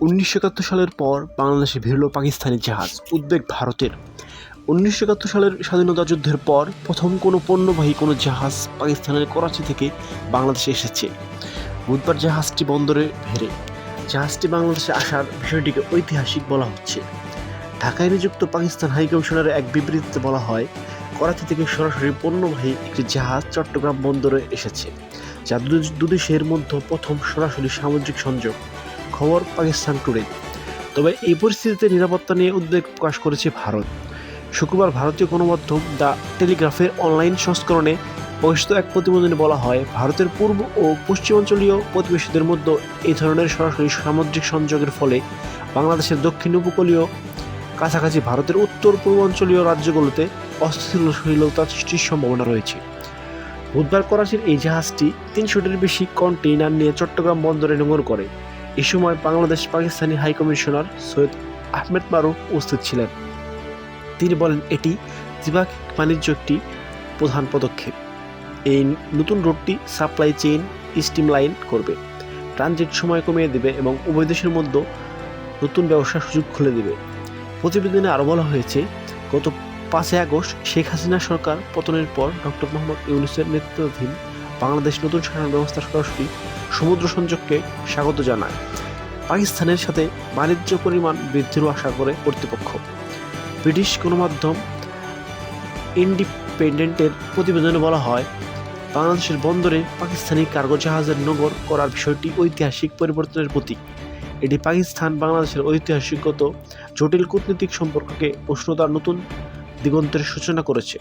1971 সালের পর বাংলাদেশে ভিড়ল পাকিস্তানি জাহাজ। উদ্বেগ ভারতের। 1971 সালের স্বাধীনতা যুদ্ধের পর প্রথম কোনো পণ্যবাহী কোনো জাহাজ পাকিস্তানের করাচি থেকে বাংলাদেশে এসেছে। বুধবার জাহাজটি বন্দরে ভেড়ে। জাহাজটি বাংলাদেশে আসার বিষয়টিকে ঐতিহাসিক বলা হচ্ছে। ঢাকায় নিযুক্ত পাকিস্তান হাইকমিশনারের এক বিবৃতিতে বলা হয়, করাচি থেকে সরাসরি পণ্যবাহী একটি জাহাজ চট্টগ্রাম বন্দরে এসেছে, যা দুদেশের মধ্যে প্রথম সরাসরি সামুদ্রিক সংযোগ। খবর পাকিস্তান টুডে। তবে এই পরিস্থিতিতে নিরাপত্তা নিয়ে উদ্বেগ প্রকাশ করেছে ভারত। শুক্রবার ভারতীয় গণমাধ্যম দ্য টেলিগ্রাফের অনলাইন সংস্করণে প্রকাশিত এক প্রতিবেদনে বলা হয়, ভারতের পূর্ব ও পশ্চিমাঞ্চলীয় প্রতিবেশীদের মধ্যে এই ধরনের সরাসরি সামুদ্রিক সংযোগের ফলে বাংলাদেশের দক্ষিণ উপকূলীয় কাছাকাছি ভারতের উত্তর পূর্বাঞ্চলীয় রাজ্যগুলোতে অস্থিতিশীলতা সৃষ্টির সম্ভাবনা রয়েছে। বুধবার করাচির এই জাহাজটি 300টির বেশি কন্টেইনার নিয়ে চট্টগ্রাম বন্দরে নোঙর করে। এ সময় বাংলাদেশ পাকিস্তানি হাইকমিশনার সৈয়দ আহমেদ মারুফ উপস্থিত ছিলেন। তিনি বলেন, এটি দ্বিপাক্ষিক বাণিজ্য একটি প্রধান পদক্ষেপ। এই নতুন রুটটি সাপ্লাই চেইন স্ট্রিমলাইন করবে, ট্রানজিট সময় কমিয়ে দেবে এবং উভয় দেশের মধ্যে নতুন ব্যবসার সুযোগ খুলে দেবে। প্রতিবেদনে আরও বলা হয়েছে, গত 5 আগস্ট শেখ হাসিনা সরকার পতনের পর ডক্টর মোহাম্মদ ইউনূসের নেতৃত্বাধীন বাংলাদেশ নতুন শাসন ব্যবস্থা সরাসরি সমুদ্র সংযোগকে স্বাগত জানায়। পাকিস্তানের সাথে বাণিজ্য পরিমাণ বৃদ্ধিরও আশা করে কর্তৃপক্ষ। ব্রিটিশ গণমাধ্যম ইন্ডিপেন্ডেন্টের প্রতিবেদনে বলা হয়, বাংলাদেশের বন্দরে পাকিস্তানি কার্গো জাহাজের নোঙর করার বিষয়টি ঐতিহাসিক পরিবর্তনের প্রতীক। এটি পাকিস্তান বাংলাদেশের ঐতিহাসিকগত জটিল কূটনৈতিক সম্পর্ককে উষ্ণতার নতুন দিগন্তের সূচনা করেছে।